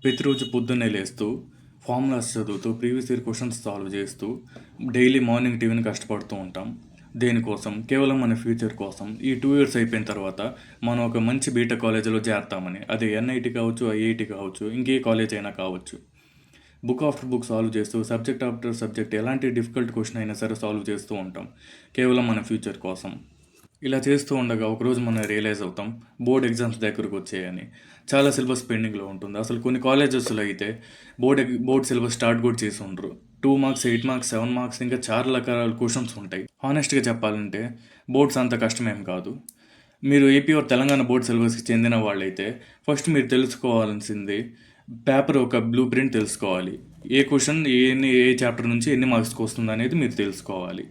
ప్రతిరోజు పొద్దున్నే లేస్తూ, ఫార్ములాస్ చదువుతూ, ప్రీవియస్ ఇయర్ క్వెషన్స్ సాల్వ్ చేస్తూ, డైలీ మార్నింగ్ టిఫిన్ కష్టపడుతూ ఉంటాం. దేనికోసం? కేవలం మన ఫ్యూచర్ కోసం. ఈ 2 ఇయర్స్ అయిపోయిన తర్వాత మనం ఒక మంచి బీటెక్ కాలేజీలో చేరతామని. అది ఎన్ఐటీ కావచ్చు, ఐఐటీ కావచ్చు, ఇంకే కాలేజ్ అయినా కావచ్చు. బుక్ ఆఫ్టర్ బుక్ సాల్వ్ చేస్తూ, సబ్జెక్ట్ ఆఫ్టర్ సబ్జెక్ట్ ఎలాంటి డిఫికల్ట్ క్వెషన్ అయినా సరే సాల్వ్ చేస్తూ ఉంటాం. కేవలం మన ఫ్యూచర్ కోసం. ఇలా చేస్తూ ఉండగా ఒకరోజు మనం రియలైజ్ అవుతాం బోర్డ్ ఎగ్జామ్స్ దగ్గరకు వచ్చాయని. చాలా సిలబస్ పెండింగ్లో ఉంటుంది. అసలు కొన్ని కాలేజెస్లో అయితే బోర్డ్ సిలబస్ స్టార్ట్ కూడా చేసి ఉండరు. 2 మార్క్స్, 8 మార్క్స్, 7 మార్క్స్ ఇంకా చాలా రకాల క్వశ్చన్స్ ఉంటాయి. హానెస్ట్గా చెప్పాలంటే బోర్డ్స్ అంత కష్టమేం కాదు. మీరు ఏపీ ఆర్ తెలంగాణ బోర్డ్ సిలబస్కి చెందిన వాళ్ళైతే ఫస్ట్ మీరు తెలుసుకోవాల్సింది పేపర్ ఒక బ్లూ ప్రింట్ తెలుసుకోవాలి. ఏ క్వశ్చన్ ఏ చాప్టర్ నుంచి ఎన్ని మార్క్స్కి వస్తుంది అనేది మీరు తెలుసుకోవాలి.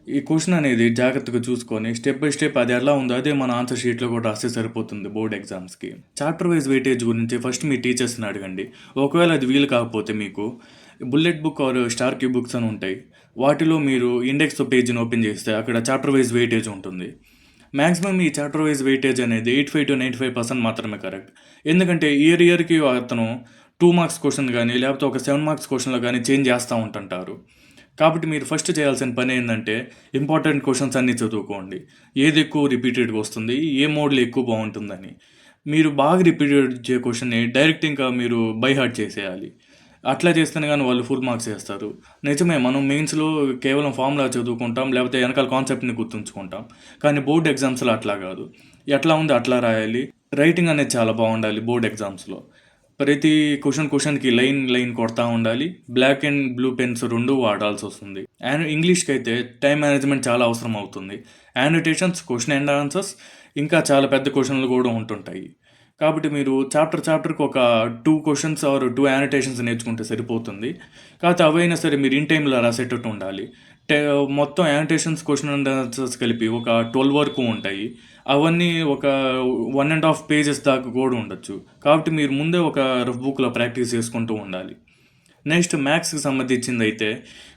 ఈ క్వశ్చన్ అనేది జాగ్రత్తగా చూసుకొని స్టెప్ బై స్టెప్ అది ఎలా ఉందో అదే మన ఆన్సర్ షీట్లో కూడా రాస్తే సరిపోతుంది బోర్డ్ ఎగ్జామ్స్కి. చాప్టర్ వైజ్ వెయిటేజ్ గురించి ఫస్ట్ మీ టీచర్స్ని అడగండి. ఒకవేళ అది వీలు కాకపోతే మీకు bullet book or star Q books అని ఉంటాయి. వాటిలో మీరు ఇండెక్స్ పేజీని ఓపెన్ చేస్తే అక్కడ చాప్టర్ వైజ్ వెయిటేజ్ ఉంటుంది. మ్యాక్సిమం ఈ చాప్టర్ వైజ్ వెయిటేజ్ అనేది 85 to 95% మాత్రమే కరెక్ట్. ఎందుకంటే ఇయర్కి అతను 2 మార్క్స్ క్వశ్చన్ కానీ లేకపోతే ఒక 7 మార్క్స్ క్వశ్చన్లో కానీ చేంజ్ చేస్తూ ఉంటుంటారు. కాబట్టి మీరు ఫస్ట్ చేయాల్సిన పని ఏంటంటే ఇంపార్టెంట్ క్వశ్చన్స్ అన్నీ చదువుకోండి. ఏది ఎక్కువ రిపీటెడ్గా వస్తుంది, ఏ మోడ్లో ఎక్కువ బాగుంటుందని. మీరు బాగా రిపీటెడ్ చే క్వశ్చన్ని డైరెక్ట్ ఇంకా మీరు బై హార్ట్ చేసేయాలి. అట్లా చేస్తేనే కానీ వాళ్ళు ఫుల్ మార్క్స్ వేస్తారు. నిజమే, మనం మెయిన్స్లో కేవలం ఫార్ములా చదువుకుంటాం, లేకపోతే వెనకాల కాన్సెప్ట్ని గుర్తుంచుకుంటాం. కానీ బోర్డ్ ఎగ్జామ్స్లో అట్లా కాదు. ఎట్లా ఉంది అట్లా రాయాలి. రైటింగ్ అనేది చాలా బాగుండాలి బోర్డ్ ఎగ్జామ్స్లో. ప్రతి క్వశ్చన్కి లైన్ కొడతా ఉండాలి. బ్లాక్ అండ్ బ్లూ పెన్స్ 2 వాడాల్సి వస్తుంది. అండ్ ఇంగ్లీష్కి అయితే టైం మేనేజ్మెంట్ చాలా అవసరం అవుతుంది. యానోటేషన్స్, క్వశ్చన్ అండ్ ఆన్సర్స్, ఇంకా చాలా పెద్ద క్వశ్చన్లు కూడా ఉంటుంటాయి. కాబట్టి మీరు చాప్టర్కి ఒక 2 క్వశ్చన్స్ ఆర్ 2 యానోటేషన్స్ నేర్చుకుంటే సరిపోతుంది. కాకపోతే అవైనా సరే మీరు ఇన్ టైంలో రాసేటట్టు ఉండాలి. మొత్తం యానోటేషన్స్, క్వశ్చన్ అండ్ ఆన్సర్స్ కలిపి ఒక 12 వరకు ఉంటాయి. అవన్నీ ఒక 1.5 పేజెస్ దాకా కూడా ఉండొచ్చు. కాబట్టి మీరు ముందే ఒక రఫ్ బుక్లో ప్రాక్టీస్ చేసుకుంటూ ఉండాలి. నెక్స్ట్ మ్యాథ్స్కి సంబంధించింది అయితే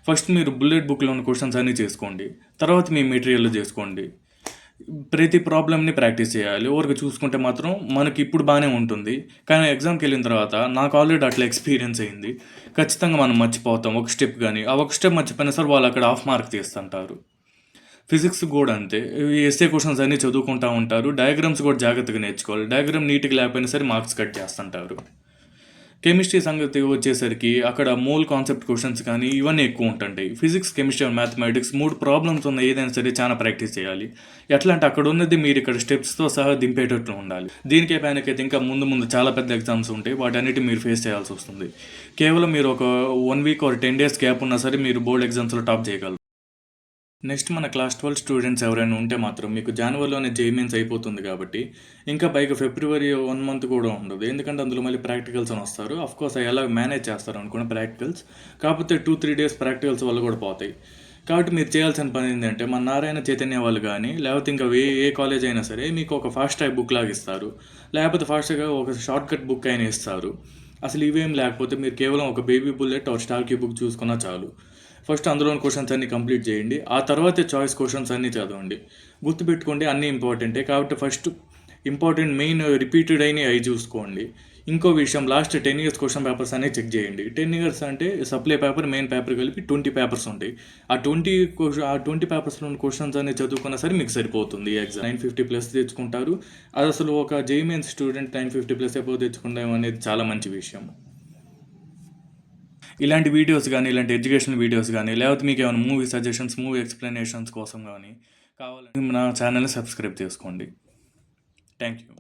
ఫస్ట్ మీరు బుల్లెట్ బుక్లో ఉన్న క్వశ్చన్స్ అన్నీ చేసుకోండి. తర్వాత మీ మెటీరియల్లో చేసుకోండి. ప్రతి ప్రాబ్లమ్ని ప్రాక్టీస్ చేయాలి. ఊరికి చూసుకుంటే మాత్రం మనకి ఇప్పుడు బాగానే ఉంటుంది. కానీ ఎగ్జామ్కి వెళ్ళిన తర్వాత నాకు ఆల్రెడీ అట్లా ఎక్స్పీరియన్స్ అయింది. ఖచ్చితంగా మనం మర్చిపోతాం ఒక స్టెప్ కానీ. ఆ ఒక స్టెప్ మర్చిపోయినా సరే వాళ్ళు అక్కడ హాఫ్ మార్క్ తీస్తుంటారు. ఫిజిక్స్ కూడా అంతే. ఎస్ఏ క్వశ్చన్స్ అన్నీ చదువుకుంటూ ఉంటారు. డయాగ్రామ్స్ కూడా జాగ్రత్తగా నేర్చుకోవాలి. డయాగ్రామ్ నీట్గా లేకపోయినా సరే మార్క్స్ కట్ చేస్తుంటారు. కెమిస్ట్రీ సంగతి వచ్చేసరికి అక్కడ మోల్ కాన్సెప్ట్ క్వశ్చన్స్ కానీ ఇవన్నీ ఎక్కువ ఉంటుంటాయి. Physics, chemistry and mathematics 3 problems ఉన్న ఏదైనా సరే చాలా ప్రాక్టీస్ చేయాలి. ఎట్లా అంటే అక్కడ ఉన్నది మీరు ఇక్కడ స్టెప్స్తో సహా దింపేటట్లు ఉండాలి. దీనికే ప్యానిక్ అయితే ఇంకా ముందు చాలా పెద్ద ఎగ్జామ్స్ ఉంటాయి. వాటన్నిటి మీరు ఫేస్ చేయాల్సి వస్తుంది. కేవలం మీరు ఒక 1 వీక్ ఆర్ 10 డేస్ గ్యాప్ ఉన్నా సరే మీరు బోర్డ్ ఎగ్జామ్స్లో టాప్ చేయగలరు. నెక్స్ట్ మన క్లాస్ 12 స్టూడెంట్స్ ఎవరైనా ఉంటే మాత్రం మీకు జనవరిలోనే జేఈఈ మెయిన్స్ అయిపోతుంది కాబట్టి ఇంకా పైగా ఫిబ్రవరి 1 మంత్ కూడా ఉండదు. ఎందుకంటే అందులో మళ్ళీ ప్రాక్టికల్స్ అని వస్తారు. అఫ్కోర్స్ అవి ఎలా మేనేజ్ చేస్తారు అనుకున్న ప్రాక్టికల్స్. కాకపోతే 2-3 డేస్ ప్రాక్టికల్స్ వల్ల కూడా పోతాయి. కాబట్టి మీరు చేయాల్సిన పని ఏంటంటే మన నారాయణ చైతన్య వాళ్ళు కానీ లేకపోతే ఇంకా ఏ కాలేజ్ అయినా సరే మీకు ఒక ఫాస్ట్ ట్రాక్ బుక్ లాగా ఇస్తారు. లేకపోతే ఫాస్ట్గా ఒక షార్ట్ కట్ బుక్ అయినా ఇస్తారు. అసలు ఇవేం లేకపోతే మీరు కేవలం ఒక baby bullet or star Q book చూసుకున్నా చాలు. ఫస్ట్ అందులోని క్వశ్చన్స్ అన్నీ కంప్లీట్ చేయండి. ఆ తర్వాతే చాయిస్ క్వశ్చన్స్ అన్నీ చదవండి. గుర్తుపెట్టుకోండి అన్నీ ఇంపార్టెంటే. కాబట్టి ఫస్ట్ ఇంపార్టెంట్ మెయిన్ రిపీటెడ్ అయినా అవి చూసుకోండి. ఇంకో విషయం, లాస్ట్ 10 ఇయర్స్ క్వశ్చన్ పేపర్స్ అనేవి చెక్ చేయండి. 10 ఇయర్స్ అంటే సప్లై పేపర్, మెయిన్ పేపర్ కలిపి 20 పేపర్స్ ఉంటాయి. ఆ 20 పేపర్స్లో ఉన్న క్వశ్చన్స్ అనేది చదువుకున్నా సరే మీకు సరిపోతుంది. ఎగ్జామ్ 950+ తెచ్చుకుంటారు. అది అసలు ఒక జేఈఈ మెయిన్స్ స్టూడెంట్ 950+ ఎబోవ్ తెచ్చుకుంటాం అనేది చాలా మంచి విషయం. ఇలాంటి వీడియోస్ కానీ, ఇలాంటి ఎడ్యుకేషనల్ వీడియోస్ కానీ, లేకపోతే మీకు ఏమైనా మూవీ సజెషన్స్, మూవీ ఎక్స్ప్లెనేషన్స్ కోసం కానీ కావాలంటే నా ఛానల్ని సబ్స్క్రైబ్ చేసుకోండి. Thank you.